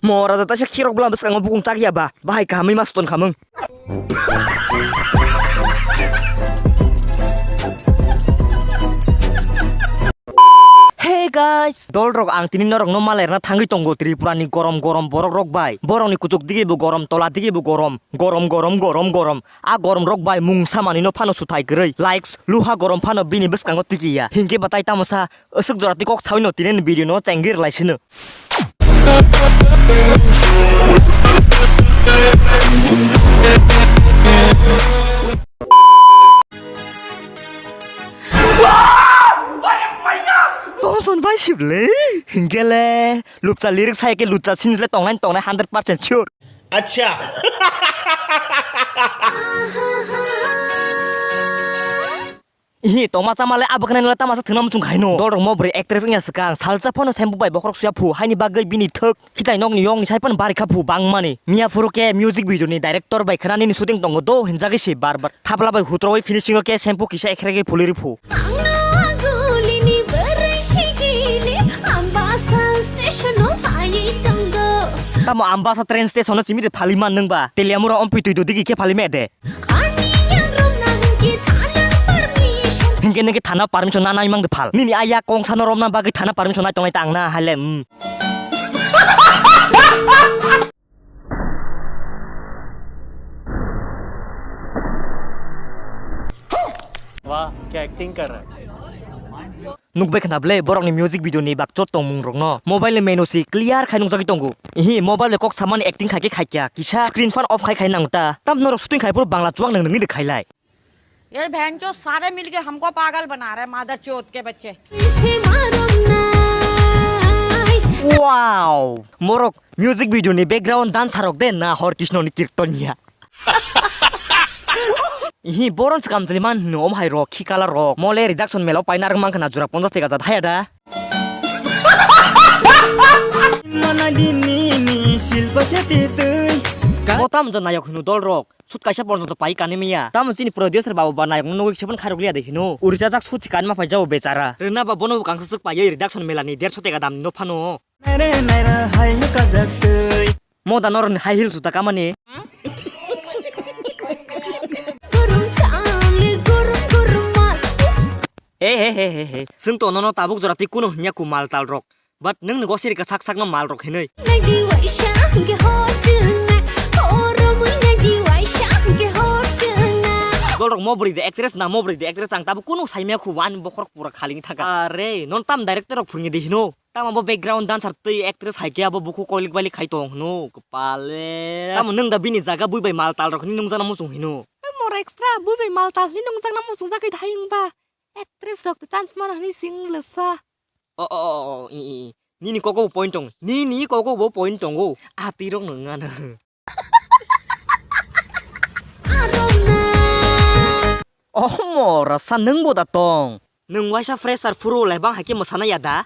Mora jata sya khirok blam bes kang bukung tak ya ba. Bahai kami mas ton kameng. Hey guys, dolrok ang tinin norok no malerna thangi tongo Tripura ni gorom gorom borok rok bai. Borok ni kucuk digi bu gorom tola digi bu gorom. Gorom gorom gorom gorom. A gorom rok bai mung samani no phano suthai grei. Likes luha gorom phano bini beskango tigiya. Hingke batai tamosa asuk jorati kok sawi no tinen video no cengir laisino. Thompson bai shible hingele lupcha lyrics hai ke lucha scenes le tongai 100% sure. अच्छा Ihi toma samale abakna nela tamasa thunam chung khaino dol rong mobre actress nya sekang salsa phono sembu bai bokrok suya phu haini bagai bini thek hitai nok ni yong ni saipan barikha phu bangmani mia furuke music video ni director bai khanani ni shooting tongo do hinjagi se barbar thapla bai hutroi finishing ke shampoo kisa ekhrege phuliri phu tamo ambasa train station no chimi de phaliman nangba teliamura ompi tuidu digi ke phalime de hingke nege thana permission na nai mang de phal nini aya kong sano romna bagi thana permission nai tongai tangna hale वाह क्या acting कर रहा है nukbe khnable borok ni music video ni bakchot tong mung rok no mobile menu si clear khai nungjagi tongo hi mobile kok saman acting khai ke khaikya kisa screen fan off khai nangta tam norok shooting khai pur bangla chuang nang ni de khailai ये बहनचो सारे मिलके हमको पागल बना रहे मादर चोत के बच्चे wow morok music video ni background dance harok de na hor krishna ni kirtonia Ihi boron skam jliman nom hai rok khikala rok mole reduction melo painar mang khana jura 50 teka jat hayada Motam jan nayok hinu dol rok sut kaisa porno to pai kanemiya tam sini producer babu banayok nugik sepan kharok liya dekhino urja jak sut chikan ma phajao becara rena ba bono kangsa suk pai reduction melani 150 teka dam no phano moda nor high heel suta kamani Hey, sung to no tabuk jorati kuno nya ku mal tal rok but nung nego siri ka sak no mal rok hinei Golrok mobri de actress na mobri de actress ang tabu kuno saimya ku wan bokrok pura khaling thaka are non tam director rok phungi de hino tam abo background dancer tei actress haike abo buku kolik bali khai tong no kepale tam nung da bini jaga bui bai mal tal rok ni nung jana musung hino more extra bui bai mal tal ni nung jana musung jakai thaing ba actress rok chance mar ni sing lesa ni koko point tong ni koko bo point tong go ati rok nungan rasa nung boda tong nung waisa fresher furu lebang hakim masana yada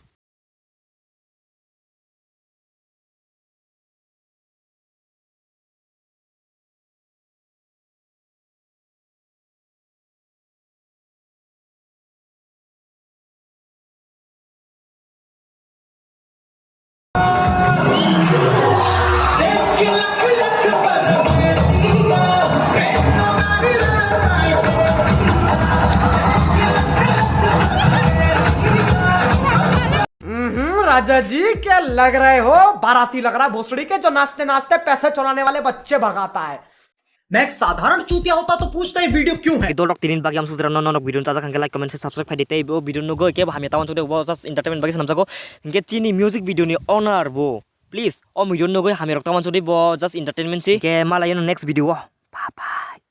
राजा जी क्या लग रहे हो बाराती लग रहा है भोसड़ी के जो नाचते नाचते पैसे चुराने वाले बच्चे भगाता है मैं एक साधारण चूतिया होता तो पूछता है वीडियो क्यों है dolok tinin bagi am sudra nonok video taja kangke like comment subscribe khai dite bo video no go ke hamya tawan chude bo just entertainment bagi sanam jago inge chini music video ni owner bo please o video no go hamya tawan chude bo just entertainment si ke malaya no next video bye bye